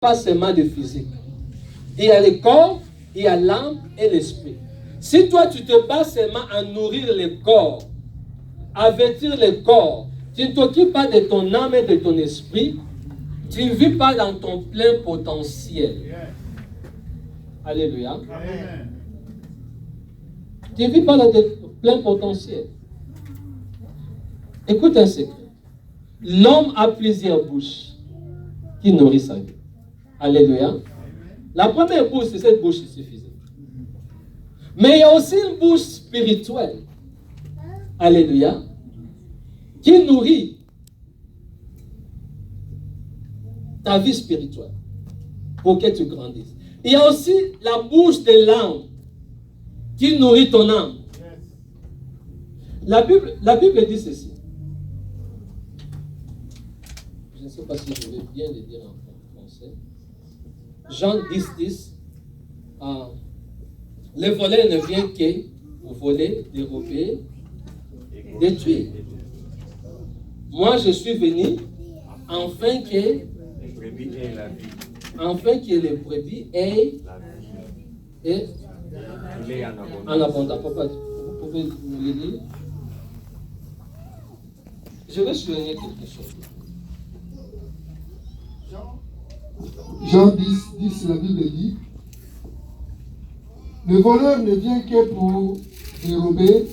pas seulement de physique. Il y a le corps, il y a l'âme et l'esprit. Si toi, tu te bats seulement à nourrir le corps, à vêtir le corps, tu ne t'occupes pas de ton âme et de ton esprit, tu ne vis pas dans ton plein potentiel. Alléluia. Amen. Tu ne vis pas dans ton plein potentiel. Écoute un secret. L'homme a plusieurs bouches qui nourrissent sa vie. Alléluia. La première bouche, c'est cette bouche ici physique. Mais il y a aussi une bouche spirituelle. Alléluia. Qui nourrit ta vie spirituelle pour que tu grandisses. Il y a aussi la bouche de l'âme qui nourrit ton âme. La Bible dit ceci. Je ne sais pas si je vais bien le dire en français. Jean 10. Le voleur ne vient que pour voler, dérober, détruire. Moi, je suis venu afin que les brebis aient et en abondance. Papa, vous pouvez nous le dire? Je vais souligner quelque chose. Jean 10, la Bible dit: le voleur ne vient que pour dérober,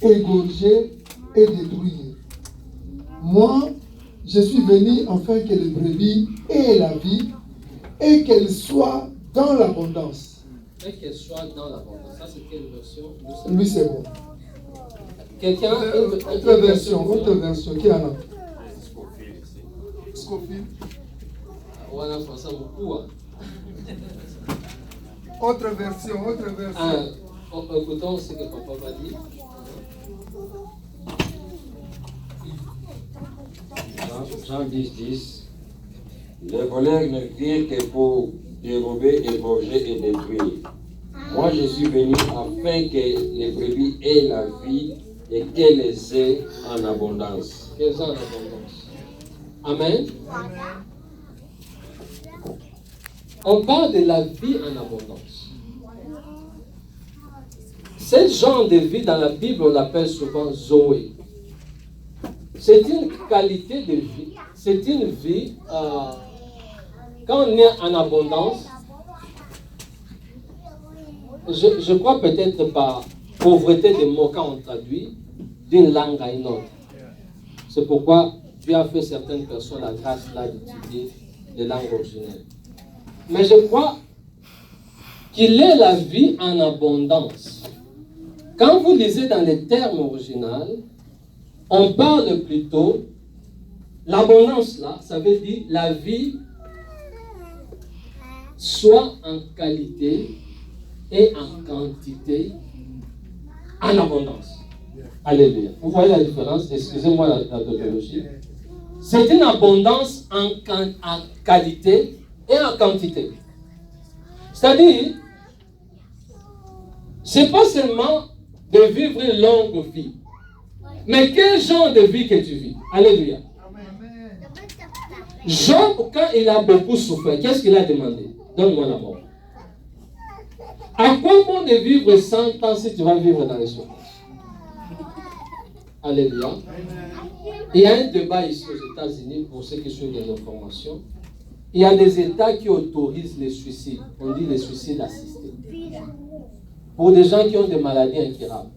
égorger et détruire. Moi, je suis venu afin que les brebis aient la vie et qu'elles soient dans l'abondance. Et qu'elles soient dans l'abondance. Ça, c'est quelle version? Lui, c'est bon. Quelqu'un? Autre version, qui en a? Scofield. Voilà, François, beaucoup. Autre version. Écoutons ce que papa va dire. Jean 10. Les voleurs ne viennent que pour dérober, égorger et détruire. Moi, je suis venu afin que les brebis aient la vie et qu'elles les aient en abondance. Qu'elles aient en abondance. Amen. On parle de la vie en abondance. Ce genre de vie dans la Bible, on l'appelle souvent Zoé. C'est une qualité de vie. C'est une vie, quand on est en abondance, je crois peut-être par pauvreté de mots quand on traduit d'une langue à une autre. C'est pourquoi Dieu a fait certaines personnes la grâce là d'étudier les langues originelles. Mais je crois qu'il est la vie en abondance. Quand vous lisez dans les termes originaux, on parle plutôt, l'abondance là, ça veut dire la vie soit en qualité et en quantité, en abondance. Alléluia. Vous voyez la différence? Excusez-moi la tautologie. C'est une abondance en qualité et en quantité. C'est-à-dire, c'est pas seulement de vivre une longue vie, mais quel genre de vie que tu vis? Alléluia. Job, quand il a beaucoup souffert, qu'est-ce qu'il a demandé? Donne-moi la mort. À quoi bon de vivre 100 ans si tu vas vivre dans les souffrances? Alléluia. Il y a un débat ici aux États-Unis pour ceux qui suivent les informations. Il y a des États qui autorisent les suicides. On dit les suicides assistés. Pour des gens qui ont des maladies incurables.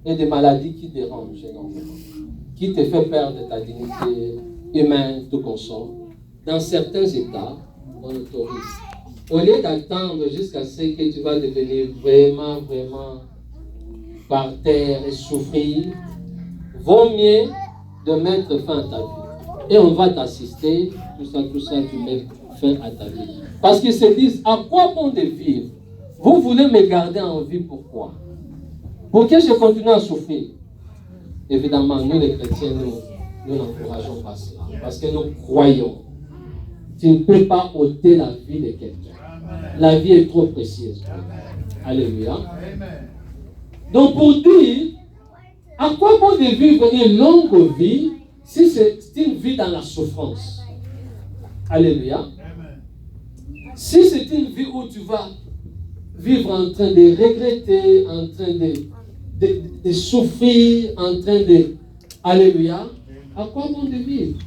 Et des maladies qui dérangent énormément. Qui te fait perdre ta dignité humaine, tout consort. Dans certains États, on autorise. Au lieu d'attendre jusqu'à ce que tu vas devenir vraiment par terre et souffrir, vaut mieux de mettre fin à ta vie. Et on va t'assister, tout ça, tu mets fin à ta vie. Parce qu'ils se disent, à quoi bon de vivre? Vous voulez me garder en vie, pourquoi? Pour que je continue à souffrir? Évidemment, nous les chrétiens, nous n'encourageons pas cela. Parce que nous croyons. Tu ne peux pas ôter la vie de quelqu'un. La vie est trop précieuse. Alléluia. Donc pour dire, à quoi bon de vivre une longue vie si c'est une vie dans la souffrance? Alléluia. Si c'est une vie où tu vas vivre en train de regretter, en train de souffrir, en train de... Alléluia. À quoi bon de vivre?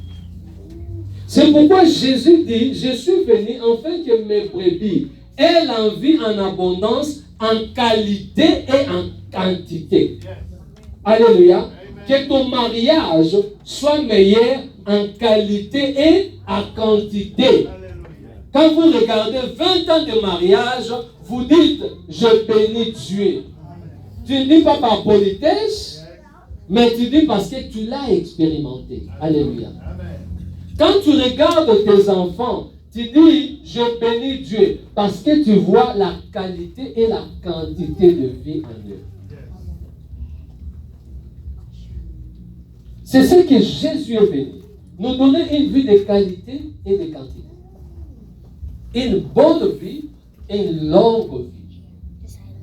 C'est pourquoi Jésus dit, je suis venu afin que mes brebis aient la vie en abondance, en qualité et en quantité. Alléluia. Que ton mariage soit meilleur en qualité et en quantité. Quand vous regardez 20 ans de mariage, vous dites, je bénis Dieu. Tu ne dis pas par politesse, mais tu dis parce que tu l'as expérimenté. Alléluia. Quand tu regardes tes enfants, tu dis, je bénis Dieu, parce que tu vois la qualité et la quantité de vie en eux. C'est ce que Jésus est venu. Nous donner une vie de qualité et de quantité. Une bonne vie et une longue vie.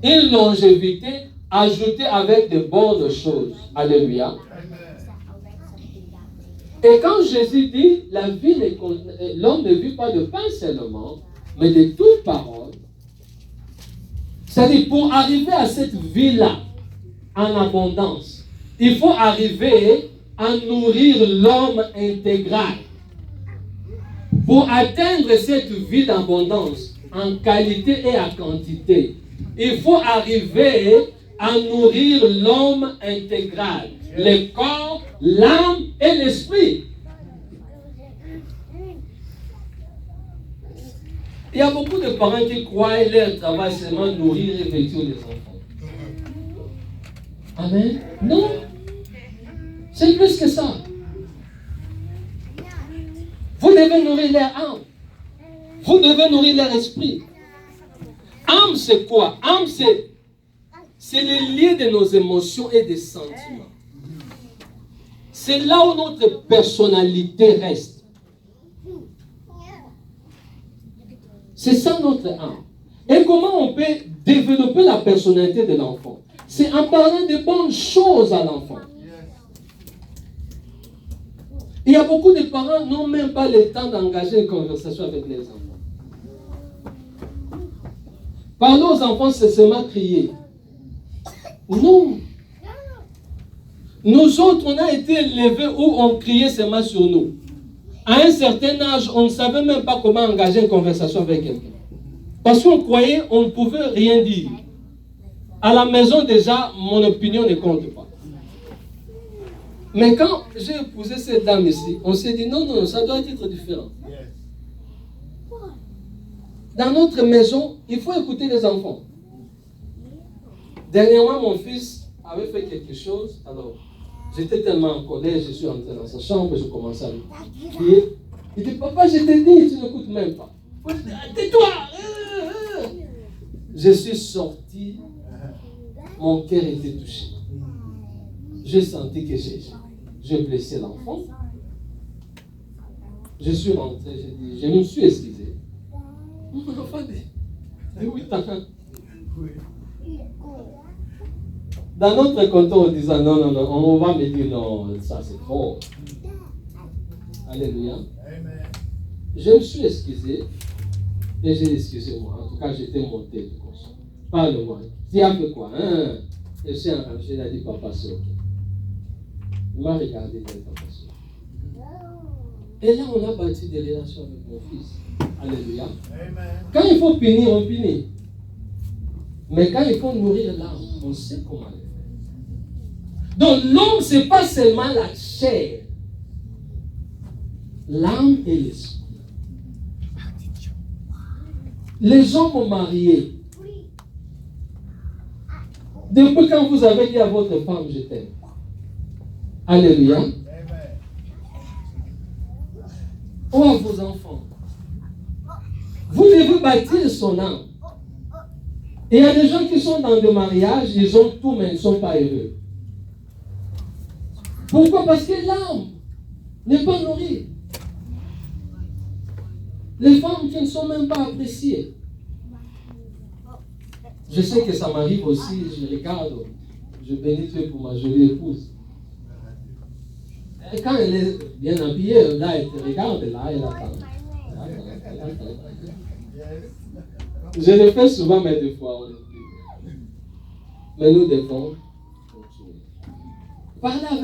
Une longévité ajoutée avec de bonnes choses. Alléluia. Et quand Jésus dit, l'homme ne vit pas de pain seulement, mais de toute parole, c'est-à-dire pour arriver à cette vie-là, en abondance, il faut arriver à nourrir l'homme intégral. Pour atteindre cette vie d'abondance, en qualité et en quantité, il faut arriver à nourrir l'homme intégral, le corps, l'âme et l'esprit. Il y a beaucoup de parents qui croient que leur travail c'est seulement nourrir et vêtir les enfants. Amen. Non. C'est plus que ça. Vous devez nourrir leur âme. Vous devez nourrir leur esprit. Âme, c'est quoi? Âme, c'est le lieu de nos émotions et des sentiments. C'est là où notre personnalité reste. C'est ça notre âme. Et comment on peut développer la personnalité de l'enfant? C'est en parlant de bonnes choses à l'enfant. Il y a beaucoup de parents qui n'ont même pas le temps d'engager une conversation avec les enfants. Parler aux enfants, c'est seulement crier. Non. Nous autres, on a été élevés où on criait seulement sur nous. À un certain âge, on ne savait même pas comment engager une conversation avec quelqu'un. Parce qu'on croyait qu'on ne pouvait rien dire. À la maison, déjà, mon opinion ne compte pas. Mais quand j'ai épousé cette dame ici, on s'est dit non, ça doit être différent. Dans notre maison, il faut écouter les enfants. Dernièrement, mon fils avait fait quelque chose. Alors, j'étais tellement en colère, je suis entré dans sa chambre, je commençais à lui crier. Il dit, papa, je t'ai dit, tu n'écoutes même pas. Tais-toi! Je suis sorti, mon cœur était touché. J'ai senti que j'ai blessé l'enfant. Je suis rentré, je me suis excusé. Mon enfant dit, 8 ans. Dans notre canton, on disait non, on va me dire non, ça c'est fort. Alléluia. Je me suis excusé et j'ai excusé moi. En tout cas, j'étais monté de conscience. Parle-moi. Tu as fait quoi? Je suis en train de dire, papa, c'est ok. Il m'a regardé, il dit, papa, c'est ok. Et là, on a bâti des relations avec mon fils. Alléluia. Quand il faut punir, on punit. Mais quand il faut nourrir l'âme, on sait comment le faire. Donc l'homme, ce n'est pas seulement la chair. L'âme et l'esprit. Les hommes mariés. Depuis quand vous avez dit à votre femme, je t'aime. Alléluia. Ou à vos enfants. Vous devez bâtir son âme. Et il y a des gens qui sont dans des mariages, ils ont tout, mais ils ne sont pas heureux. Pourquoi? Parce que l'âme n'est pas nourrie. Les femmes qui ne sont même pas appréciées. Je sais que ça m'arrive aussi, je regarde, je bénis Dieu pour ma jolie épouse. Et quand elle est bien habillée, là, elle te regarde, là, elle attend. Je le fais souvent, mais des fois, on oublie. Mais nous devons continuer. Parlez avec